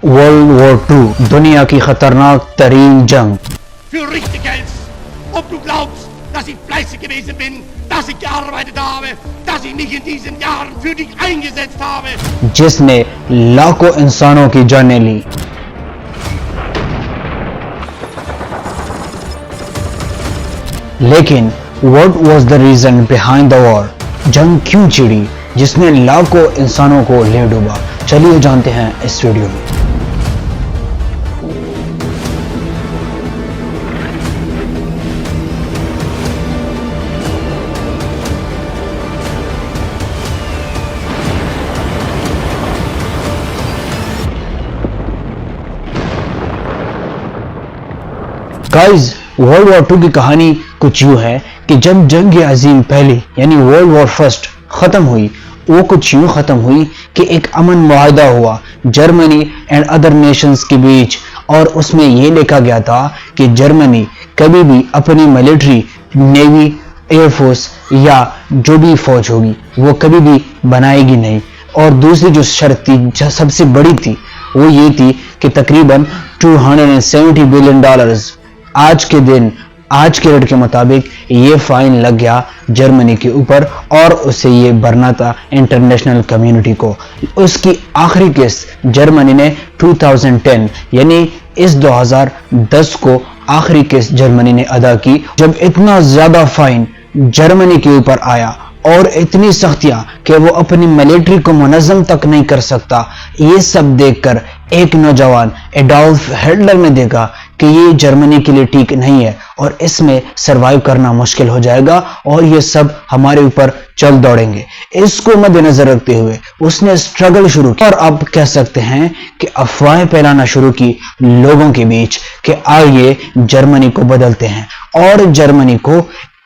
World war 2 दुनिया की खतरनाक तरीन जंग। Für richtig hältst, ob du glaubst, dass ich fleißig gewesen bin, dass ich gearbeitet habe, dass ich mich in diesen Jahren für dich eingesetzt habe, जिसने लाखों इंसानों की जानें ली। लेकिन what was the reason behind the war? जंग क्यों छिड़ी जिसने लाखों इंसानों को ले डूबा? चलिए जानते हैं इस वीडियो में। गाइस, वर्ल्ड वॉर 2 की कहानी कुछ यूं है कि जब जंग अजीम पहली यानी वर्ल्ड वॉर फर्स्ट खत्म हुई, वो कुछ यूं खत्म हुई कि एक अमन मुआहदा हुआ जर्मनी एंड अदर नेशंस के बीच, और उसमें ये लिखा गया था कि जर्मनी कभी भी अपनी मिलिट्री, नेवी, एयरफोर्स या जो भी फौज होगी वो कभी भी बनाएगी नहीं। और दूसरी जो शर्त थी, जो सबसे बड़ी थी, वो ये थी कि तकरीबन $270 बिलियन आज के दिन, आज के रेट के मुताबिक ये फाइन लग गया जर्मनी के ऊपर, और उसे ये भरना था इंटरनेशनल कम्युनिटी को। उसकी आखिरी किस्त जर्मनी ने 2010 यानी इस 2010 को आखिरी किस्त जर्मनी ने अदा की। जब इतना ज्यादा फाइन जर्मनी के ऊपर आया और इतनी सख्तियां कि वो अपनी मिलिट्री को मुनज़्ज़म तक नहीं कर सकता, ये सब देखकर एक नौजवान एडोल्फ हिटलर ने देखा कि ये जर्मनी के लिए ठीक नहीं है और इसमें सरवाइव करना मुश्किल हो जाएगा और ये सब हमारे ऊपर चल दौड़ेंगे। इसको मद्देनजर रखते हुए उसने स्ट्रगल शुरू किया और अब कह सकते हैं कि अफवाहें फैलाना शुरू की लोगों के बीच कि आइए जर्मनी को बदलते हैं और जर्मनी को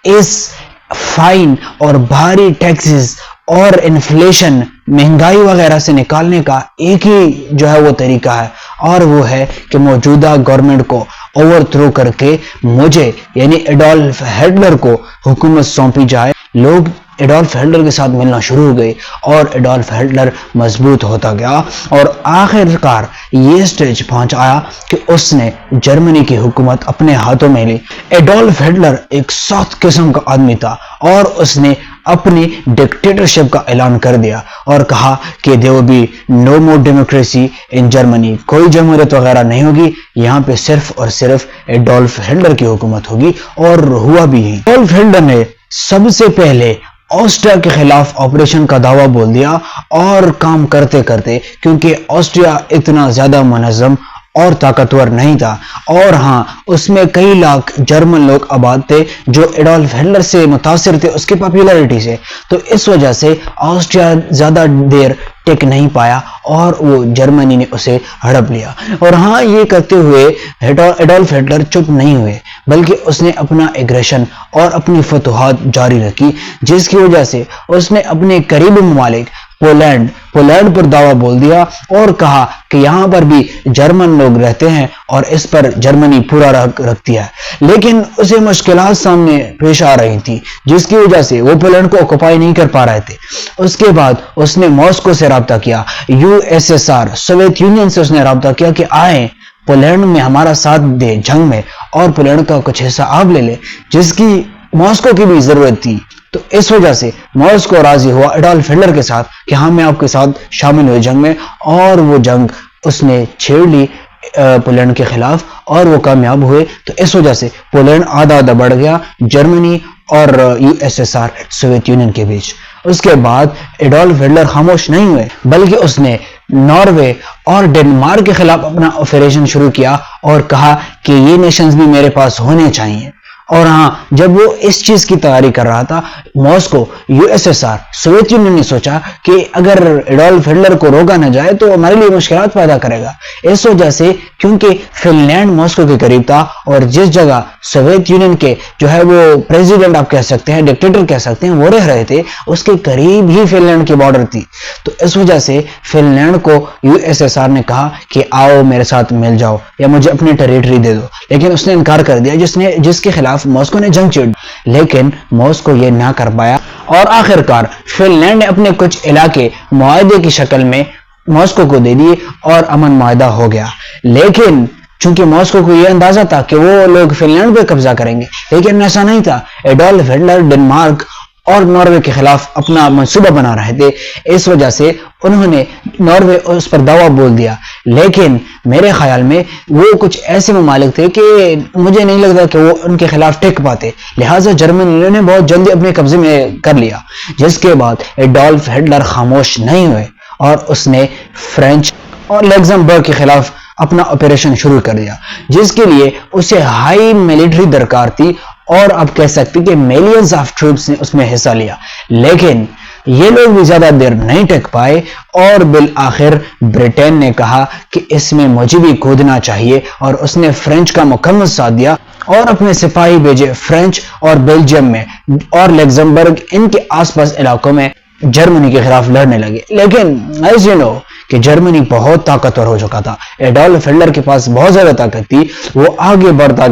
इस फाइन और भारी टैक्सेस और इन्फ्लेशन, महंगाई वगैरह से निकालने का एक ही जो है वो तरीका है, और वो है कि मौजूदा गवर्नमेंट को ओवरथ्रो करके मुझे यानी एडोल्फ हिटलर को हुकूमत सौंपी जाए। लोग एडोल्फ हिटलर के साथ मिलना शुरू हो गए और एडोल्फ हिटलर मजबूत होता गया और आखिरकार ये स्टेज पहुंच आया कि उसने जर्मनी की हुकूमत अपने हाथों में ली। एडोल्फ हिटलर एक सख्त किस्म का आदमी था और उसने अपनी डिक्टेटरशिप का ऐलान कर दिया और कहा कि there will be no more democracy in Germany, कोई जमहूरियत वगैरह नहीं होगी, यहाँ पे सिर्फ और सिर्फ एडोल्फ हिटलर की हुकूमत होगी। और हुआ भी है। एडोल्फ हिटलर ने सबसे पहले ऑस्ट्रिया के खिलाफ ऑपरेशन का दावा बोल दिया और काम करते करते, क्योंकि ऑस्ट्रिया इतना ज्यादा मुनज़्ज़म और ताकतवर नहीं था, और हाँ उसमें कई लाख जर्मन लोग आबाद थे जो एडोल्फ हिटलर से मुतासिर थे उसकी पॉपुलैरिटी से, तो इस वजह से ऑस्ट्रिया ज्यादा देर टिक नहीं पाया और वो जर्मनी ने उसे हड़प लिया। और हाँ, ये करते हुए एडोल्फ हिटलर चुप नहीं हुए, बल्कि उसने अपना एग्रेशन और अपनी फतुहात जारी रखी, जिसकी वजह से उसने अपने करीबी ममालिक पोलैंड पर दावा बोल दिया और कहा कि यहाँ पर भी जर्मन लोग रहते हैं और इस पर जर्मनी पूरा रखती है। लेकिन उसे मुश्किलात सामने पेश आ रही थी, जिसकी वजह से वो पोलैंड को ऑक्युपाई नहीं कर पा रहे थे। उसके बाद उसने मॉस्को से राब्ता किया, यूएसएसआर सोवियत यूनियन से उसने राब्ता किया कि आए पोलैंड में हमारा साथ दे जंग में और पोलैंड का कुछ हिस्सा आप ले ले, जिसकी मॉस्को की भी जरूरत थी। तो इस वजह से मॉस्को राजी हुआ एडोल्फ हिटलर के साथ कि हाँ मैं आपके साथ शामिल हुए जंग में, और वो जंग उसने छेड़ ली पोलैंड के खिलाफ और वो कामयाब हुए। तो इस वजह से पोलैंड आधा आधा बढ़ गया जर्मनी और यूएसएसआर सोवियत यूनियन के बीच। उसके बाद एडोल्फ हिटलर खामोश नहीं हुए, बल्कि उसने नॉर्वे और डेनमार्क के खिलाफ अपना ऑपरेशन शुरू किया और कहा कि ये नेशंस भी मेरे पास होने चाहिए। और हाँ, जब वो इस चीज की तैयारी कर रहा था, मॉस्को, यूएसएसआर, सोवियत यूनियन ने सोचा कि अगर एडोल्फ हिटलर को रोका न जाए तो हमारे लिए मुश्किलात पैदा करेगा। इस वजह से, क्योंकि फिनलैंड मॉस्को के करीब था और जिस जगह सोवियत यूनियन के जो है वो प्रेसिडेंट आप कह सकते हैं, डिक्टेटर कह सकते हैं, वो रह रहे थे, उसके करीब ही फिनलैंड की बॉर्डर थी। तो इस वजह से फिनलैंड को यूएसएसआर ने कहा कि आओ मेरे साथ मिल जाओ या मुझे अपनी टेरिटरी दे दो, लेकिन उसने इनकार कर दिया, जिसके खिलाफ मॉस्को ने जंग छेड़ी। लेकिन मॉस्को ये ना कर पाया और आखिरकार फिनलैंड ने अपने कुछ इलाके मुआहदे की शक्ल में ماسکو کو دے دیے اور امن معاہدہ ہو گیا. لیکن چونکہ ماسکو کو یہ اندازہ تھا کہ وہ لوگ فن لینڈ پہ قبضہ کریں گے، لیکن ایسا نہیں تھا. ایڈولف ہٹلر ڈنمارک اور ناروے کے خلاف اپنا منصوبہ بنا رہے تھے، اس وجہ سے انہوں نے ناروے اس پر دعویٰ بول دیا. لیکن میرے خیال میں وہ کچھ ایسے ممالک تھے کہ مجھے نہیں لگتا کہ وہ ان کے خلاف ٹک پاتے، لہٰذا جرمنی نے بہت جلدی اپنے قبضے میں کر لیا. جس کے بعد ایڈولف ہٹلر خاموش نہیں ہوئے اور اس نے فرینچ اور لگزمبرگ کے خلاف اپنا آپریشن شروع کر دیا، جس کے لیے اسے ہائی ملٹری درکار تھی، اور اب کہہ سکتے کہ ملینز آف ٹروپس نے اس میں حصہ لیا. لیکن یہ لوگ بھی زیادہ دیر نہیں ٹک پائے اور بالآخر برٹین نے کہا کہ اس میں مجھے بھی کودنا چاہیے، اور اس نے فرینچ کا مکمل ساتھ دیا اور اپنے سپاہی بھیجے فرینچ اور بیلجیم میں اور لگزمبرگ ان کے آس پاس علاقوں میں جرمنی کے خلاف لڑنے لگے. لیکن ایز یو نو کہ جرمنی بہت طاقتور ہو چکا تھا، ایڈولف ہٹلر کے پاس بہت زیادہ طاقت تھی، وہ آگے بڑھتا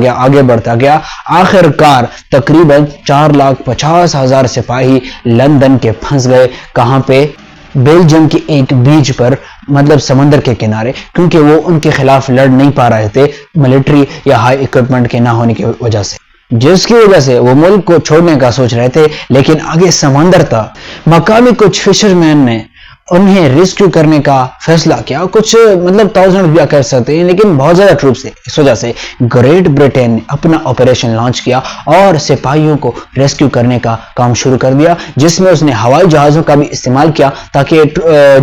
گیا. آخر کار تقریباً 4,50,000 سپاہی لندن کے پھنس گئے. کہاں پہ؟ بیلجیم کے ایک بیچ پر، مطلب سمندر کے کنارے، کیونکہ وہ ان کے خلاف لڑ نہیں پا رہے تھے ملٹری یا ہائی اکوپمنٹ کے نہ ہونے کی وجہ سے، جس کی وجہ سے وہ ملک کو چھوڑنے کا سوچ رہے تھے. لیکن آگے سمندر تھا. مقامی کچھ فشرمین نے انہیں ریسکیو کرنے کا فیصلہ کیا، کچھ مطلب 1000 بھی کر سکتے ہیں، لیکن بہت زیادہ ٹروپس تھے. اس وجہ سے گریٹ برٹین نے اپنا آپریشن لانچ کیا اور سپاہیوں کو ریسکیو کرنے کا کام شروع کر دیا، جس میں اس نے ہوائی جہازوں کا بھی استعمال کیا تاکہ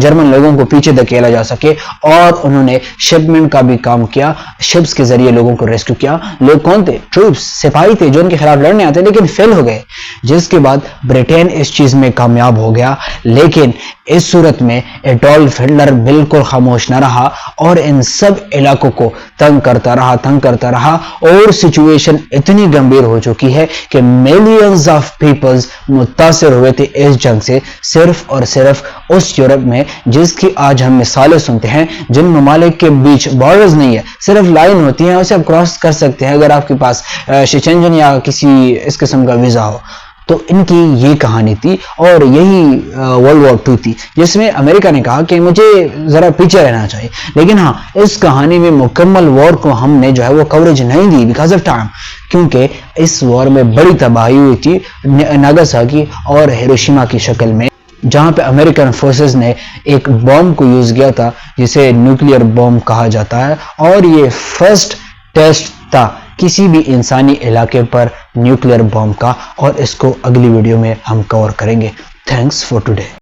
جرمن لوگوں کو پیچھے دھکیلا جا سکے، اور انہوں نے شپمنٹ کا بھی کام کیا، شپس کے ذریعے لوگوں کو ریسکیو کیا. لوگ کون تھے؟ ٹروپس، سپاہی تھے جو ان کے خلاف لڑنے آتے لیکن فیل ہو گئے. جس کے بعد برٹین اس چیز میں کامیاب ہو گیا. لیکن اس صورت میں ایڈولف ہٹلر بالکل خاموش نہ رہا اور ان سب علاقوں کو تنگ کرتا رہا اور سچویشن اتنی گمبھیر ہو چکی ہے کہ ملینز آف پیپلز متاثر ہوئے تھے اس جنگ سے، صرف اور صرف اس یورپ میں جس کی آج ہم مثالیں سنتے ہیں، جن ممالک کے بیچ بارڈرز نہیں ہے، صرف لائن ہوتی ہیں، اسے آپ کراس کر سکتے ہیں اگر آپ کے پاس شنجن یا کسی اس قسم کا ویزا ہو. تو ان کی یہ کہانی تھی اور یہی ورلڈ وار 2 تھی، جس میں امریکہ نے کہا کہ مجھے ذرا پیچھے رہنا چاہیے. لیکن ہاں، اس کہانی میں مکمل وار کو ہم نے جو ہے وہ کوریج نہیں دی بیکاز آف ٹائم، کیونکہ اس وار میں بڑی تباہی ہوئی تھی ناگاساکی اور ہیروشیما کی شکل میں، جہاں پہ امریکن فورسز نے ایک بم کو یوز کیا تھا جسے نیوکلیئر بم کہا جاتا ہے، اور یہ فرسٹ ٹیسٹ تھا کسی بھی انسانی علاقے پر نیوکلیئر بم کا، اور اس کو اگلی ویڈیو میں ہم کور کریں گے. Thanks for today.